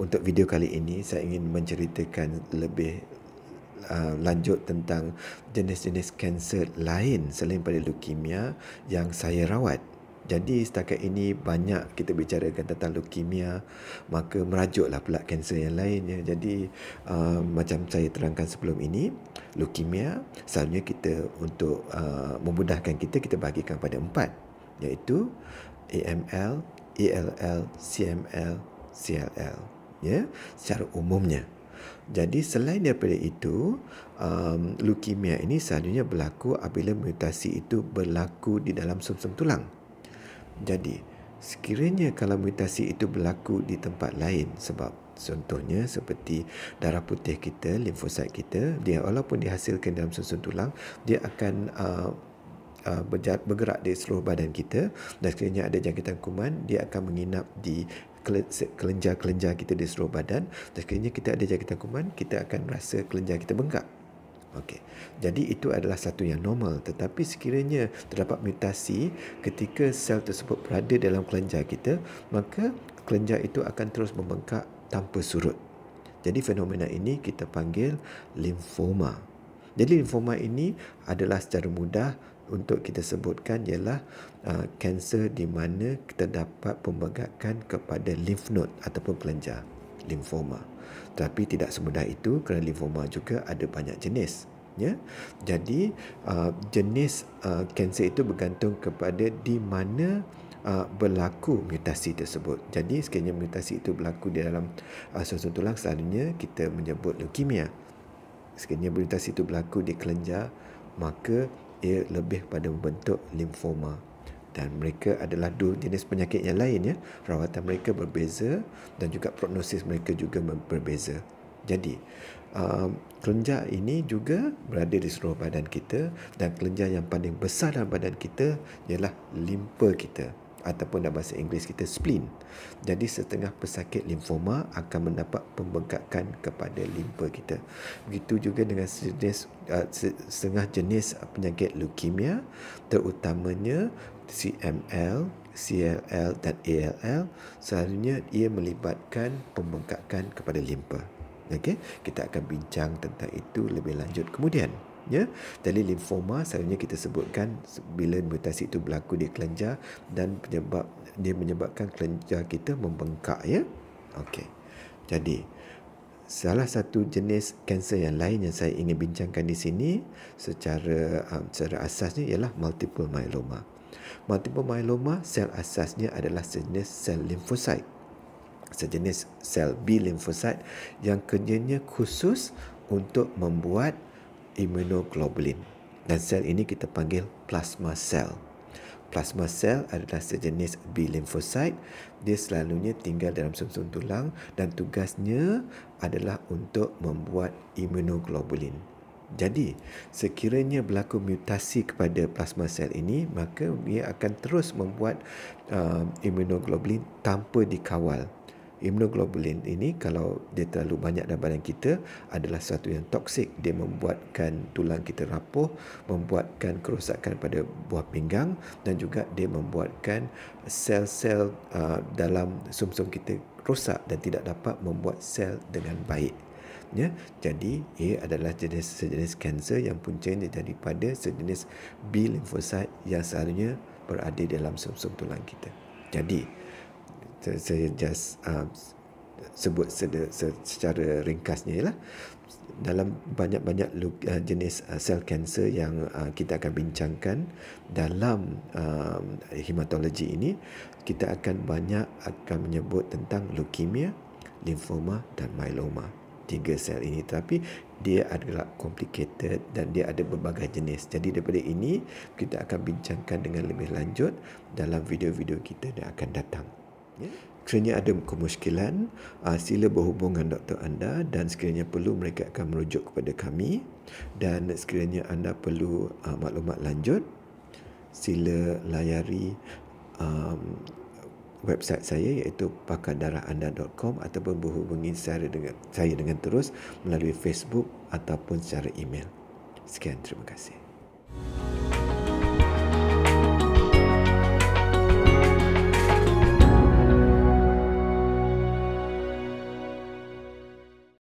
untuk video kali ini saya ingin menceritakan lebih lanjut tentang jenis-jenis kanser lain selain pada leukemia yang saya rawat. Jadi setakat ini banyak kita bicarakan tentang leukemia, maka merajuklah pula kanser yang lainnya. Jadi macam saya terangkan sebelum ini, leukemia selalunya kita untuk memudahkan kita bahagikan pada 4, iaitu AML, ALL, CML, CLL, ya, secara umumnya. Jadi selain daripada itu, leukemia ini selalunya berlaku apabila mutasi itu berlaku di dalam sumsum tulang. Jadi, sekiranya kalau mutasi itu berlaku di tempat lain, sebab contohnya seperti darah putih kita, limfosit kita, dia walaupun dihasilkan dalam sumsum tulang, dia akan bergerak di seluruh badan kita, dan sekiranya ada jangkitan kuman, dia akan menginap di kelenjar-kelenjar kita di seluruh badan, dan sekiranya kita ada jangkitan kuman, kita akan rasa kelenjar kita bengkak. Okey. Jadi itu adalah satu yang normal, tetapi sekiranya terdapat mutasi ketika sel tersebut berada dalam kelenjar kita, maka kelenjar itu akan terus membengkak tanpa surut. Jadi fenomena ini kita panggil limfoma. Jadi limfoma ini adalah secara mudah untuk kita sebutkan ialah kanser di mana terdapat pembengkakan kepada lymph node ataupun kelenjar, limfoma. Tapi tidak semudah itu kerana limfoma juga ada banyak jenis. Ya, jadi jenis kanser itu bergantung kepada di mana berlaku mutasi tersebut. Jadi sekiranya mutasi itu berlaku di dalam sumsum tulang, selalunya kita menyebut leukemia. Sekiranya mutasi itu berlaku di kelenjar, maka ia lebih pada membentuk limfoma. Dan mereka adalah dua jenis penyakit yang lain, ya. Rawatan mereka berbeza dan juga prognosis mereka juga berbeza. Jadi kelenjar ini juga berada di seluruh badan kita, dan kelenjar yang paling besar dalam badan kita ialah limpa kita, ataupun dalam bahasa Inggeris kita spleen. Jadi setengah pesakit limfoma akan mendapat pembengkakan kepada limpa kita. Begitu juga dengan setengah jenis penyakit leukemia, terutamanya CML, CLL dan ALL, selalunya ia melibatkan pembengkakan kepada limpa. Okey, kita akan bincang tentang itu lebih lanjut kemudian. Ya, jadi limfoma selalunya kita sebutkan bila mutasi itu berlaku di kelenjar dan dia menyebabkan kelenjar kita membengkak, ya. Okey. Jadi salah satu jenis kanser yang lain yang saya ingin bincangkan di sini secara asasnya ialah multiple myeloma. Multiple myeloma, sel asasnya adalah sejenis sel limfosit, sejenis sel B limfosit yang kerjanya khusus untuk membuat immunoglobulin, dan sel ini kita panggil plasma cell. Plasma cell adalah sejenis B limfosit. Dia selalunya tinggal dalam sumsum tulang dan tugasnya adalah untuk membuat immunoglobulin. Jadi, sekiranya berlaku mutasi kepada plasma cell ini, maka dia akan terus membuat immunoglobulin tanpa dikawal. Immunoglobulin ini kalau dia terlalu banyak dalam badan kita adalah sesuatu yang toksik. Dia membuatkan tulang kita rapuh, membuatkan kerosakan pada buah pinggang, dan juga dia membuatkan sel-sel dalam sumsum kita rosak dan tidak dapat membuat sel dengan baik. Ya, jadi ia adalah sejenis kanser yang puncanya daripada sejenis B limfosit yang selalunya berada dalam sumsum tulang kita. Jadi saya just sebut secara ringkasnya ialah dalam banyak-banyak jenis sel kanser yang kita akan bincangkan dalam hematologi ini, kita akan menyebut tentang leukemia, limfoma dan myeloma. 3 sel ini, tapi dia adalah complicated dan dia ada berbagai jenis. Jadi daripada ini kita akan bincangkan dengan lebih lanjut dalam video-video kita yang akan datang. Sekiranya ada kemusykilan, sila berhubung dengan doktor anda, dan sekiranya perlu mereka akan merujuk kepada kami, dan sekiranya anda perlu maklumat lanjut, sila layari website saya iaitu pakardarahanda.com ataupun berhubungi saya dengan terus melalui Facebook ataupun secara email. Sekian, terima kasih.